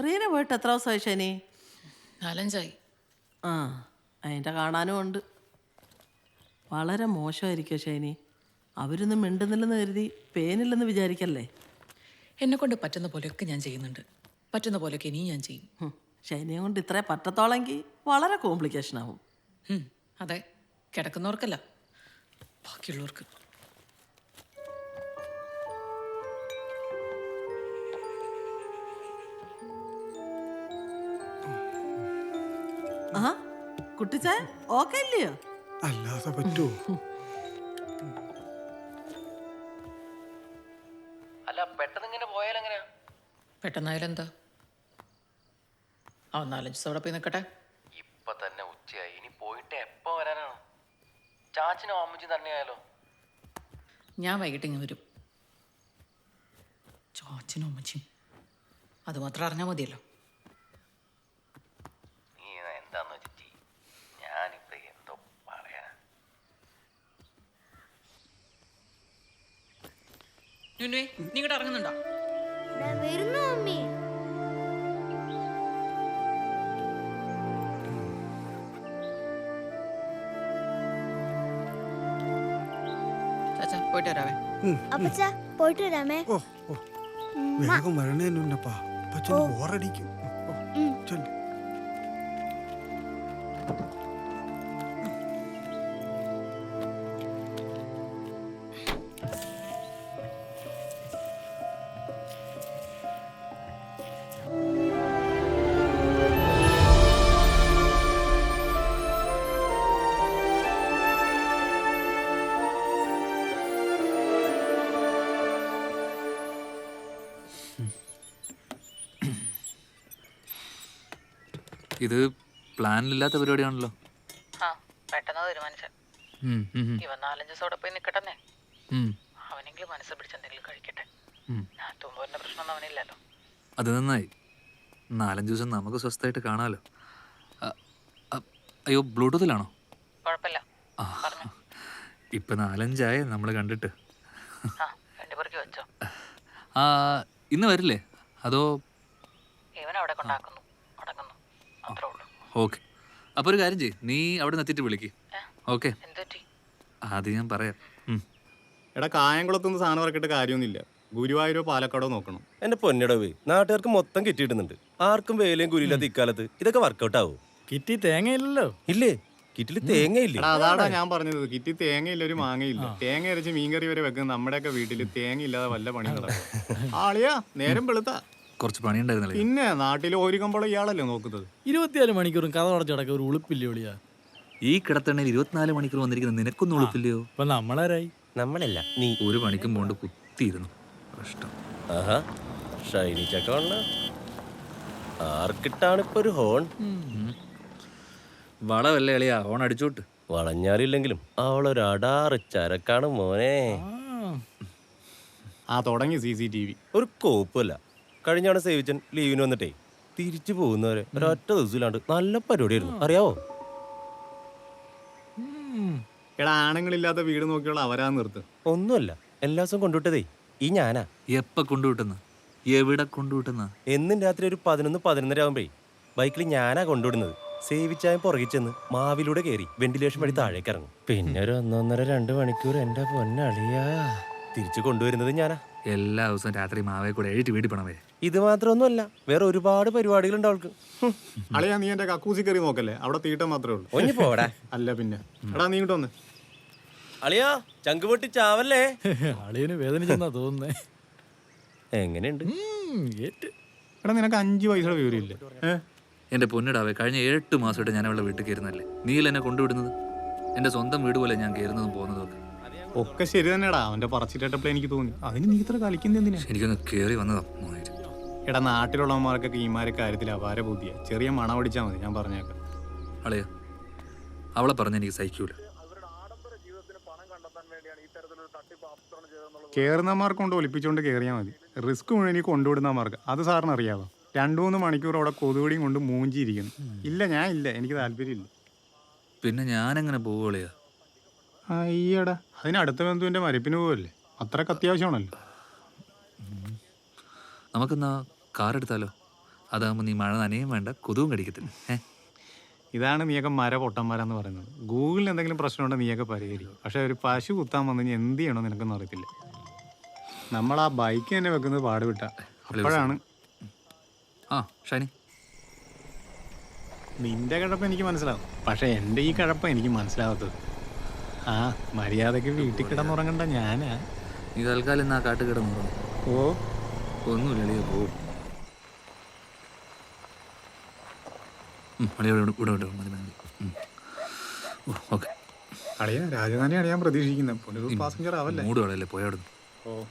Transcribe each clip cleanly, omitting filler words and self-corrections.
റീന പോയിട്ട് എത്ര ദിവസമായി ശനി? 4-5 ആയി. ആ, അതിൻ്റെ കാണാനും ഉണ്ട്. വളരെ മോശമായിരിക്കും ശനി. അവരൊന്നും മിണ്ടുന്നില്ലെന്ന് കരുതി പേനില്ലെന്ന് വിചാരിക്കല്ലേ. എന്നെക്കൊണ്ട് പറ്റുന്ന പോലെയൊക്കെ ഞാൻ ചെയ്യുന്നുണ്ട്. പറ്റുന്ന പോലെയൊക്കെ ഇനിയും ഞാൻ ചെയ്യും. ശനിയെ കൊണ്ട് ഇത്രേ പറ്റത്തോളെങ്കിൽ വളരെ കോംപ്ലിക്കേഷൻ ആവും. അതെ, കിടക്കുന്നവർക്കല്ല, ബാക്കിയുള്ളവർക്ക്. ആ കുട്ടിച്ചായ ഓക്കെ ഇല്ലയോ? അല്ലാതെ പറ്റുമോ? അല്ല, പെട്ടെന്ന് ഇങ്ങനെ പോയാലെങ്ങനെയാ? പെട്ടെന്നായാലും എന്താ, അവൻ 4-5 ദിവസം അവിടെ പോയി നിൽക്കട്ടെ. ഇപ്പൊ തന്നെ ഉച്ചയായി, ഇനി പോയിട്ട് എപ്പോ വരാനാണ്? ചാച്ചനും അമ്മച്ചും തന്നെയായാലോ? ഞാൻ വൈകിട്ട് ഇങ്ങനെ വരും. ചാച്ചനും അമ്മച്ചിയും അതുമാത്രം അറിഞ്ഞാൽ മതിയല്ലോ. നീ എന്താന്ന് വെച്ചിട്ട് ഞാനിപ്പോ എന്തോ പറയാനാ? നീ ഇങ്ങോട്ട് ഇറങ്ങുന്നുണ്ടോ? വരുന്നു അമ്മേ. ചാച്ചാ പോയിട്ട് വരാവേ. അപ്പച്ചാ പോയിട്ട് വരാമേ. ഓ ഓ വേഗം വരണേന്നുന്നപ്പാ, അപ്പച്ചന് ബോറടിക്കും. ചൊല്ലി. ഇത് പ്ലാനിലില്ലാത്ത പരിപാടിയാണല്ലോ. ആ, പെട്ടെന്ന് തീരുമാനിച്ച. ഇവൻ 4-5 ദിവസം അവിടെ പോയി നിൽക്കട്ടെ. അവനെങ്കിലും മനസ്സ് പിടിച്ചെന്തെങ്കിലും കഴിക്കട്ടെ. ഞാൻ തുമ്പോന്റെ പ്രശ്നമൊന്നും അവനില്ലല്ലോ. അത് നന്നായി. 4-5 ദിവസം നമുക്ക് സ്വസ്ഥമായിട്ട് കാണാമല്ലോ. അയ്യോ, ബ്ലൂടൂത്തിലാണോ? കുഴപ്പമില്ല. ഇപ്പം 4-5 നമ്മൾ കണ്ടിട്ട്. രണ്ടുപേർക്ക് വെച്ചോ. ഇന്ന് വരില്ലേ അതോ? ഇവൻ അവിടെ കൊണ്ടാക്കുന്നു, അടക്കുന്നു, അത്രേ ഉള്ളൂ. ഓക്കെ, അപ്പോൾ ഒരു കാര്യം ചെയ്യ്, നീ അവിടെ നിന്ന് എത്തിയിട്ട് വിളിക്ക്. ഓക്കെ, എന്തുപറ്റി? അത് ഞാൻ പറയാം. എടാ, കായംകുളത്തൊന്നും സാധനം ഇറക്കിയിട്ട് കാര്യമൊന്നുമില്ല. ഗുരുവായൂരോ പാലക്കാടോ നോക്കണം. എന്റെ പൊന്നിടവേ, നാട്ടുകാർക്ക് മൊത്തം കിട്ടിയിടുന്നുണ്ട്. ആർക്കും വേലയും കുരിയില്ലാത്ത ഇക്കാലത്ത് ഇതൊക്കെ വർക്കൗട്ട് ആവും. കിറ്റി തേങ്ങയില്ലല്ലോ. ഇല്ലേ? കിറ്റില് തേങ്ങയില്ലേ? എടാ, അതാടാ ഞാൻ പറഞ്ഞത്. കിറ്റി തേങ്ങയില്ല, ഒരു മാങ്ങയില്ല. തേങ്ങ അരച്ച് മീൻകറി വരെ വെക്കുന്ന നമ്മുടെയൊക്കെ വീട്ടിൽ തേങ്ങ ഇല്ലാതെ വല്ല പണി നടക്കും. ആളിയാ നേരം വെളുത്താ. കുറച്ച് പണിയുണ്ടായിരുന്നല്ലേ? പിന്നെ നാട്ടിൽ ഒരു കമ്പോളം ഇയാളല്ലേ നോക്കുന്നത്. 24 മണിക്കൂറും കഥ അടച്ചു കിടക്കുക, ഒരു ഉളുപ്പില്ലേ ഒളിയാ. ഈ കിടത്തണ്ണയിൽ 24 മണിക്കൂർ വന്നിരിക്കുന്ന നിനക്കൊന്നും ഉളുപ്പില്ലയോ? ഇപ്പൊ നമ്മളാരായി? നമ്മളല്ല, നീ. ഒരു പണിക്കും പോണ്ട് കുത്തിയിരുന്നു. കഷ്ടം. ആഹാ, ഷൈനി ചക്കവണ്ണ. ആർക്കിട്ടാണ് ഇപ്പൊ ഒരു ഹോൺ? വളവല്ലേ അളിയാ, ഓൺ അടിച്ചോട്ട്. വളഞ്ഞാലില്ലെങ്കിലും അവളൊരു അടാറ് ചരക്കാണ് മോനെ. ആ തുടങ്ങി CCTV. ഒരു കോപ്പല്ല. കഴിഞ്ഞാണ് സേവിച്ചൻ ലീവിന് വന്നിട്ടേ തിരിച്ചു പോകുന്നവരെ ഒരൊറ്റ ദിവസമില്ലാണ്ട് നല്ല പരിപാടിയായിരുന്നു, അറിയാവോ? എടാ, ആണുങ്ങളില്ലാത്ത വീട് നോക്കിയുള്ള അവരാ നിർത്ത്. ഒന്നുമല്ല, എല്ലാ ദിവസവും കൊണ്ടുവിട്ടതേ ഈ ഞാനാ. എപ്പ കൊണ്ടുവിട്ടെന്ന്? എവിടെ കൊണ്ടുവിട്ടെന്ന? എന്നും രാത്രി ഒരു 11-11:30 ആകുമ്പേ ബൈക്കിൽ ഞാനാ കൊണ്ടുവിടുന്നത്. സേവിച്ചായും പുറകിൽ ചെന്ന് മാവിലൂടെ കയറി വെന്റിലേഷൻ വഴി താഴേക്ക് ഇറങ്ങും. പിന്നെ ഒരു 1-1.5-2 മണിക്കൂർ എന്റെ പൊന്നളിയാ തിരിച്ചു കൊണ്ടുവരുന്നത് ഞാനാ. എല്ലാ ദിവസവും രാത്രി മാവേ കൂടെ എഴുതി വീട്ടിൽ പണവേ. ഇത് മാത്രമൊന്നുമല്ല, വേറെ ഒരുപാട് പരിപാടികളുണ്ട് അവൾക്ക്. അളിയാ, നീ എന്റെ കക്കൂസി കയറി നോക്കല്ലേ, അവിടെ തീട്ട മാത്രമേ ഉള്ളൂ. ഒഞ്ഞു പോടാ. അല്ല പിന്നെ. എടാ, നീ ഇങ്ങോട്ട് വന്ന്. അളിയാ, ചങ്ക് പൊട്ടി ചാവല്ലേ. അളിയന് വേദനിച്ചെന്നാ തോന്നുന്നേ. എങ്ങനെയുണ്ട്? എടാ, നിനക്ക് 5 പൈസയുടെ വിവരമില്ല. എൻ്റെ പൊന്നിടാവേ, കഴിഞ്ഞ 8 മാസമായിട്ട് ഞാൻ അവളുടെ വീട്ടിൽ കയറുന്നല്ലേ. നീല എന്നെ കൊണ്ടുവിടുന്നത്? എൻ്റെ സ്വന്തം വീട് പോലെ ഞാൻ കയറുന്നതും പോകുന്നതും ഒക്കെ. ഒക്കെ ശരി തന്നെടാ. അവന്റെ പറച്ചിട്ടപ്പോൾ എനിക്ക് തോന്നി, അതിന് നീ ഇത്ര കളിക്കുന്ന എന്തിനാ? എനിക്കൊന്ന് കയറി വന്നതാ. എടാ, നാട്ടിലുള്ളവന്മാർക്കൊക്കെ ഈമാരെ കാര്യത്തിൽ അപാര ബുദ്ധിയാ. ചെറിയ മണം പിടിച്ചാൽ മതി, ഞാൻ പറഞ്ഞേക്കാം. അളയാ, അവളെ പറഞ്ഞ എനിക്ക് സഹിക്കൂല. കയറുന്നമാർക്ക് കൊണ്ട് ഒലിപ്പിച്ചുകൊണ്ട് കയറിയാൽ മതി. റിസ്ക് മുഴുവൻ ഈ കൊണ്ടുവിടുന്നമാർക്ക്. അത് സാറിന് അറിയാമോ? 2-3 മണിക്കൂർ അവിടെ കൊതുകുടിയും കൊണ്ട് മൂഞ്ചിയിരിക്കുന്നു. ഇല്ല, ഞാൻ ഇല്ല, എനിക്ക് താല്പര്യമില്ല. പിന്നെ ഞാനെങ്ങനെ പോവുകയാ? അയ്യടാ, അതിന് അടുത്ത ബന്ധുവിന്റെ മരിപ്പിന് പോവല്ലേ, അത്രക്ക് അത്യാവശ്യമാണല്ലോ. നമുക്കെന്നാ കാർ എടുത്താലോ? അതാകുമ്പോൾ നീ മഴ നനയും വേണ്ട, കൊതുവും കടിക്കത്തില്ല. ഇതാണ് നീയൊക്കെ പൊട്ടന്മാരെന്ന് പറയുന്നത്. ഗൂഗിളിൽ എന്തെങ്കിലും പ്രശ്നമുണ്ടെങ്കിൽ നീയൊക്കെ പരിഹരിക്കും. പക്ഷെ ഒരു പശു കുത്താൻ വന്നു കഴിഞ്ഞാൽ എന്ത് ചെയ്യണമെന്ന് നിനക്കൊന്നും അറിയത്തില്ല. നമ്മൾ ആ ബൈക്ക് തന്നെ വെക്കുന്നത് പാടുവിട്ട അപ്പോഴാണ്. ആ ഷൈനി, നിന്റെ കിഴപ്പ് എനിക്ക് മനസ്സിലാവും, പക്ഷെ എൻ്റെ ഈ കിഴപ്പ് എനിക്ക് മനസ്സിലാവാത്തത്. ആ മര്യാദക്ക് വീട്ടിൽ കിടന്നുറങ്ങണ്ട ഞാനാ. നീ തൽക്കാലം ഇന്ന് ആ കാട്ട് കിടന്നു. ഓ ഒന്നുമില്ല, പോവും. ഓക്കെ, അളിയാ രാജധാനി അടിയാൻ പ്രതീക്ഷിക്കുന്നത്. ഒരു പാസഞ്ചർ ആവല്ലേ. മൂട് കളയല്ലേ, പോയാടുന്നു. ഓ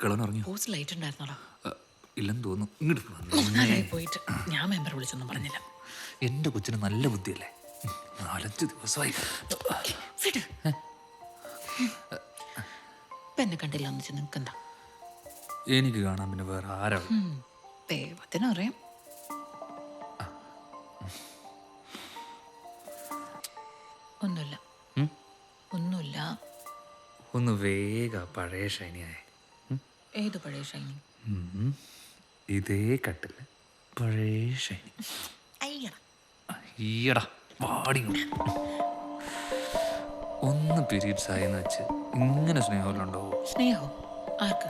കിളന്നുറങ്ങിയോ? Post light ഉണ്ടായിരുന്നോളോ? ഇല്ലെന്ന് തോന്നുന്നു. ഇങ്ങോട്ട് നന്നായി പോയിട്ട് ഞാൻ മെമ്പർ വിളിച്ചൊന്നും പറഞ്ഞില്ല. എൻ്റെ കൊച്ചിന് നല്ല ബുദ്ധിയല്ലേ. 4-5 ദിവസമായി. വിട്. ഇപ്പൊ എന്നെ കണ്ടില്ല എന്ന് വെച്ചാൽ നിങ്ങൾക്ക് എന്താ? എനിക്ക് കാണാൻ പിന്നെ വേറെ ആരാണ്? ദൈവത്തിനറിയാം. ഒന്നുമില്ല, ഒന്നുമില്ല. ഒന്ന് വേഗ പഴയ ഷൈനിയായ. ഏത് പഴയ ഷൈനി? ഇതേ കട്ടില് പഴയ ഷൈനി. അയ്യടാ ഈയടാ പാടി. ഒന്ന് പീരീഡ്സ് ആയെന്ന് വെച്ച് ഇങ്ങനെ സ്നേഹമുണ്ടോ? സ്നേഹോ? ആർക്ക്?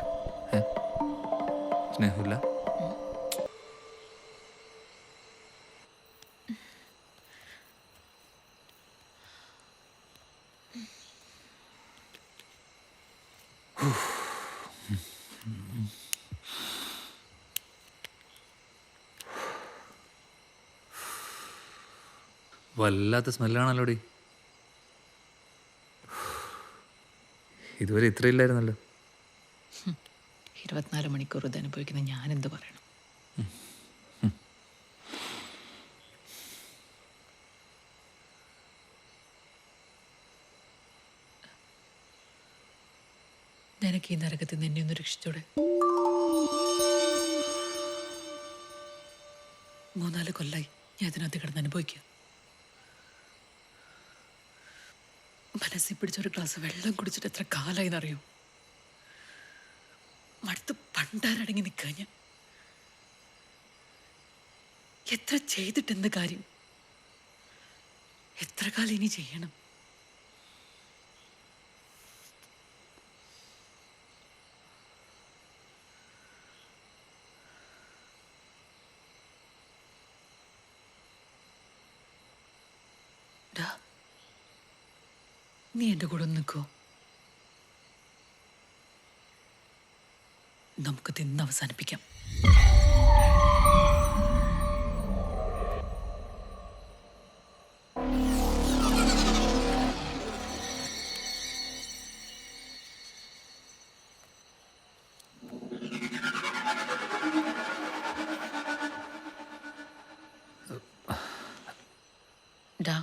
സ്നേഹമില്ല. വല്ലാത്ത സ്മെല്ലാണല്ലോടി. ഇതുവരെ ഇത്രയില്ലായിരുന്നല്ലോ. 24 മണിക്കൂർ ഇത് അനുഭവിക്കുന്ന ഞാൻ എന്ത് പറയണം? നിനക്ക് ഈ നരകത്തിൽ നിന്ന് എന്നെ ഒന്ന് രക്ഷിച്ചോടെ? 3-4 കൊല്ലായി ഞാൻ ഇതിനകത്ത് കിടന്ന് അനുഭവിക്കുക. മനസ്സിൽ പിടിച്ചൊരു ഗ്ലാസ് വെള്ളം കുടിച്ചിട്ട് എത്ര കാലായി എന്നറിയോ? മടുത്ത് പണ്ടാരടങ്ങി നിൽക്കുക ഞാൻ. എത്ര ചെയ്തിട്ടെന്ത് കാര്യം? എത്ര കാലം ഇനി ചെയ്യണം? ഡാ, നീ എൻ്റെ കൂടെ ഒന്ന് നിൽക്കോ? നമുക്ക് തിന്ന് അവസാനിപ്പിക്കാം. ഡാ,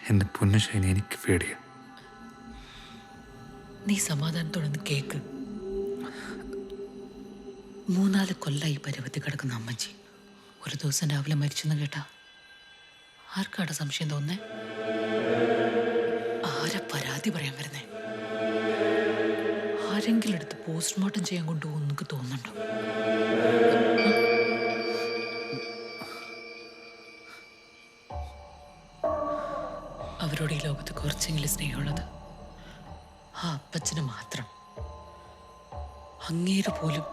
എൻ്റെ പൊന്നു ഷൈനി, എനിക്ക് പേടിയാ. നീ സമാധാനത്തോടെ ഒന്ന് കേക്ക്. 3-4 കൊല്ലായി പരുവത്തിൽ കിടക്കുന്ന അമ്മച്ചി ഒരു ദിവസം രാവിലെ മരിച്ചെന്ന് കേട്ടാ ആർക്കാടെ സംശയം തോന്നേ? ആരാ പരാതി പറയാൻ വരുന്നേ? ആരെങ്കിലും എടുത്ത് പോസ്റ്റ്മോർട്ടം ചെയ്യാൻ കൊണ്ടുപോകും എന്നൊക്കെ തോന്നുന്നുണ്ടോ? അവരോട് ഈ ലോകത്ത് കുറച്ചെങ്കിലും സ്നേഹമുള്ളത് ആ അപ്പച്ചന് മാത്രം. അങ്ങേര് പോലും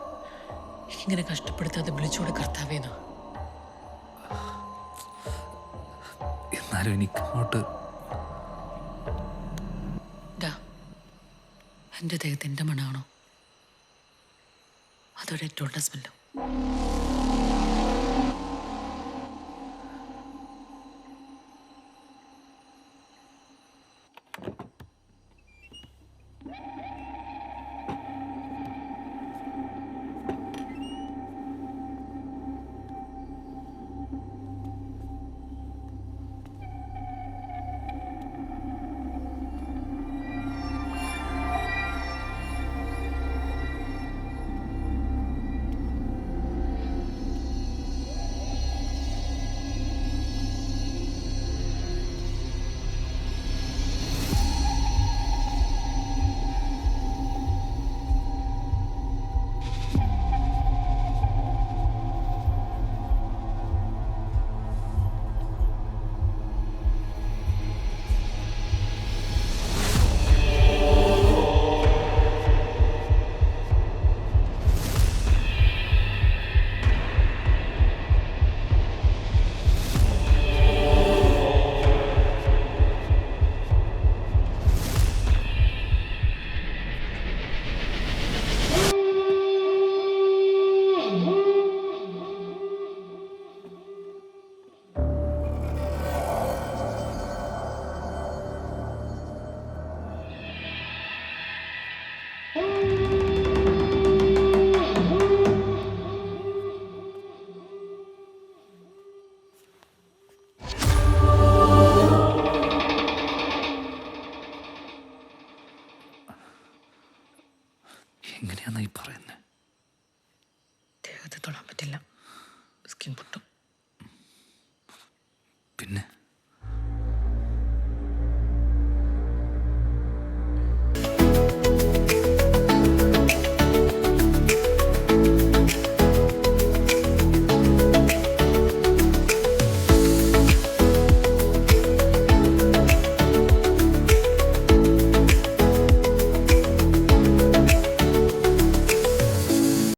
ഇങ്ങനെ കഷ്ടപ്പെടുത്താതെ വിളിച്ചോട് കർത്താവേന്നാ. എന്നാലും എനിക്കങ്ങോട്ട് എൻ്റെ ദേഹത്തിൻ്റെ മണമാണോ അതോ ഡെറ്റോളുടെ സ്മെല്ലോ? എങ്ങനെയാന്നാ ഈ പറയുന്നത്? ദേഹത്ത് തൊടാൻ പറ്റില്ല, സ്കിൻ പൊട്ടും.